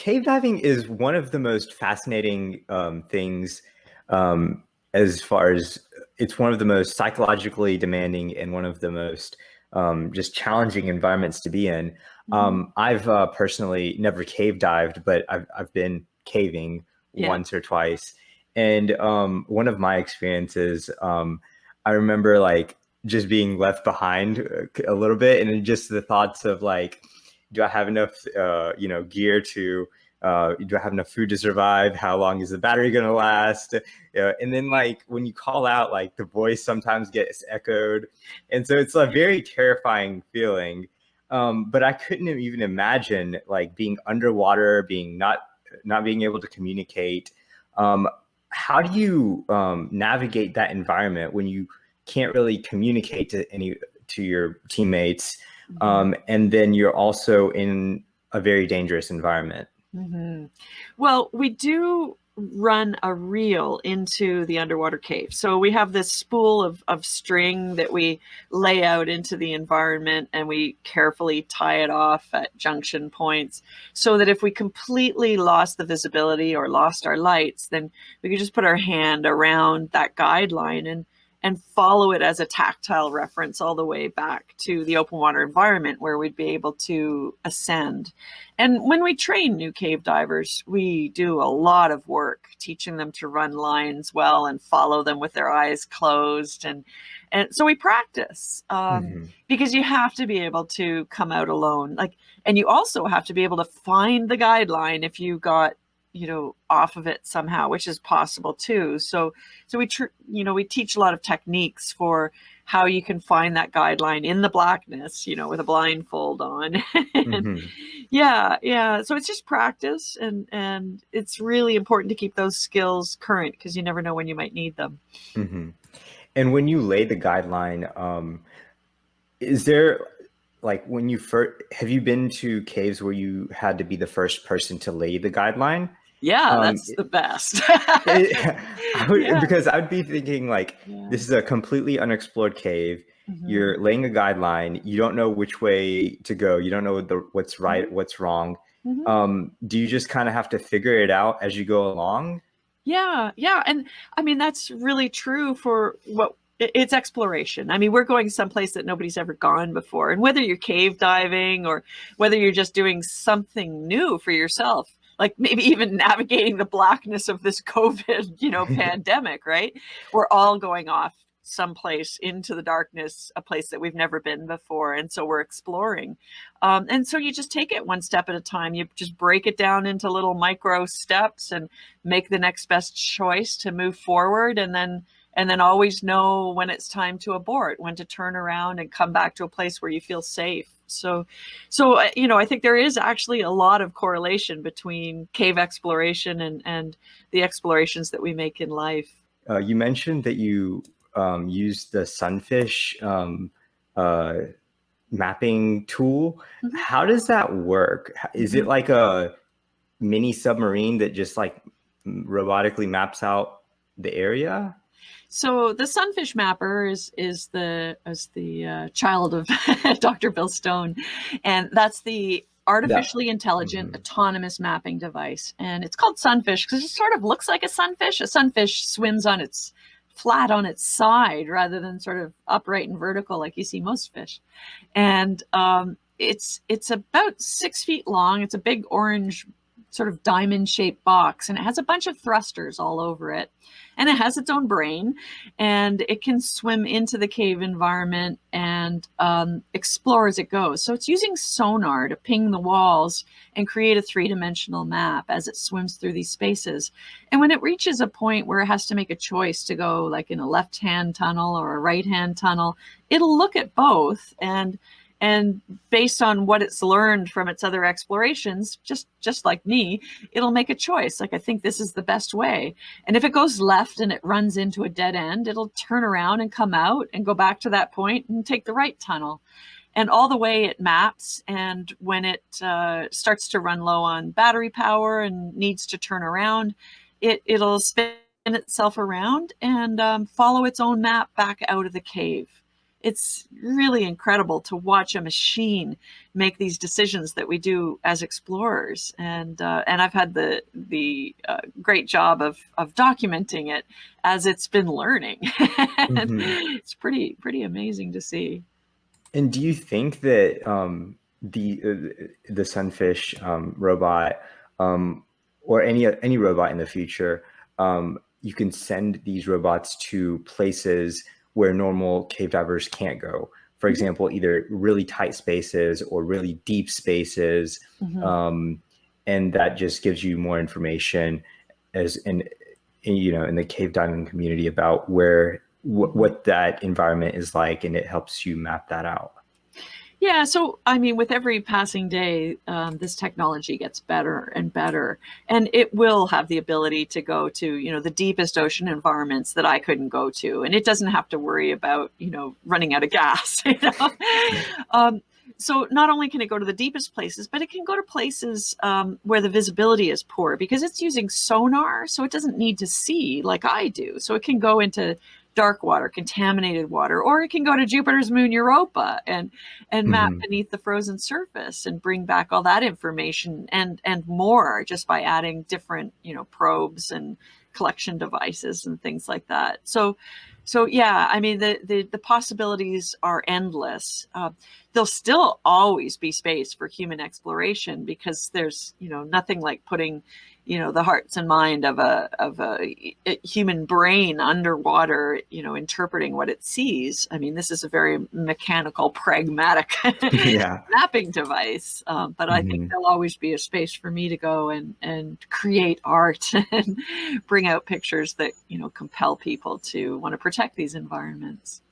cave diving is one of the most fascinating things, as far as it's one of the most psychologically demanding and one of the most just challenging environments to be in. Mhm. I've personally never cave dived, but I've been caving Yeah. once or twice. And one of my experiences, I remember like just being left behind a little bit, and then just the thoughts of like, do I have enough, gear to, do I have enough food to survive? How long is the battery going to last? And then like when you call out, like the voice sometimes gets echoed. And so it's a very terrifying feeling. But I couldn't even imagine like being underwater, being not being able to communicate. Um, how do you navigate that environment when you can't really communicate to your teammates, Mhm. and then you're also in a very dangerous environment? Mhm. Well, we do run a reel into the underwater cave. So we have this spool of string that we lay out into the environment, and we carefully tie it off at junction points so that if we completely lost the visibility or lost our lights, then we could just put our hand around that guideline and follow it as a tactile reference all the way back to the open water environment where we'd be able to ascend. And when we train new cave divers, we do a lot of work teaching them to run lines well and follow them with their eyes closed. And so we practice, Hmm. because you have to be able to come out alone. And you also have to be able to find the guideline if you got, off of it somehow, which is possible too. So we teach a lot of techniques for how you can find that guideline in the blackness, with a blindfold on. And Hmm. yeah. So it's just practice, and it's really important to keep those skills current because you never know when you might need them. Hmm. And when you lay the guideline, is there like when you first have you been to caves where you had to be the first person to lay the guideline? Yeah, Um, that's the best. Yeah. because I would be thinking like Yeah. this is a completely unexplored cave. Hmm. You're laying a guideline. You don't know which way to go. You don't know what's right, Hmm. what's wrong. Hmm. Do you just kind of have to figure it out as you go along? Yeah. And I mean, that's really true for it's exploration. I mean, we're going someplace that nobody's ever gone before. And whether you're cave diving or whether you're just doing something new for yourself, like maybe even navigating the blackness of this COVID, pandemic, right? We're all going off someplace into the darkness, a place that we've never been before. And so we're exploring. And so you just take it one step at a time. You just break it down into little micro steps and make the next best choice to move forward, and then always know when it's time to abort, when to turn around and come back to a place where you feel safe. So I think there is actually a lot of correlation between cave exploration and the explorations that we make in life. You mentioned that you used the Sunfish uh, mapping tool. Mhm. How does that work? Is it Mhm. like a mini submarine that just like robotically maps out the area? So the Sunfish Mapper is the child of Dr. Bill Stone, and that's the That. artificially intelligent Mhm. autonomous mapping device. And it's called Sunfish because it sort of looks like a sunfish. A sunfish swims on its flat on its side rather than sort of upright and vertical like you see most fish. And it's about 6 feet long. It's a big orange sort of diamond shaped box, and it has a bunch of thrusters all over it, and it has its own brain, and it can swim into the cave environment and explore as it goes. So it's using sonar to ping the walls and create a three-dimensional map as it swims through these spaces. And when it reaches a point where it has to make a choice to go like in a left-hand tunnel or a right-hand tunnel, it'll look at both, and based on what it's learned from its other explorations, just like me, it'll make a choice. Like, I think this is the best way. And if it goes left and it runs into a dead end, it'll turn around and come out and go back to that point and take the right tunnel. And all the way it maps. And when it starts to run low on battery power and needs to turn around, it'll spin itself around and follow its own map back out of the cave. it's really incredible to watch a machine make these decisions that we do as explorers. And I've had the great job of documenting it as it's been learning. And Hmm. it's pretty amazing to see. And do you think that the Sunfish robot, or any robot in the future, you can send these robots to places where normal cave divers can't go? For example, either really tight spaces or really deep spaces, Mhm. um, and that just gives you more information as in the cave diving community about where Mhm. what that environment is like, and it helps you map that out. Yeah, so I mean, with every passing day, this technology gets better and better, and it will have the ability to go to, the deepest ocean environments that I couldn't go to, and it doesn't have to worry about, running out of gas. Um, so not only can it go to the deepest places, but it can go to places where the visibility is poor because it's using sonar, so it doesn't need to see like I do. So it can go into dark water, contaminated water, or it can go to Jupiter's moon Europa and map Hmm. beneath the frozen surface and bring back all that information and more just by adding different probes and collection devices and things like that. So yeah, I mean the possibilities are endless. There'll still always be space for human exploration because there's nothing like putting the hearts and mind of a human brain underwater, interpreting what it sees. I mean, this is a very mechanical, pragmatic Yeah. mapping device. But I think Hmm. there'll always be a space for me to go and create art and bring out pictures that compel people to want to protect these environments.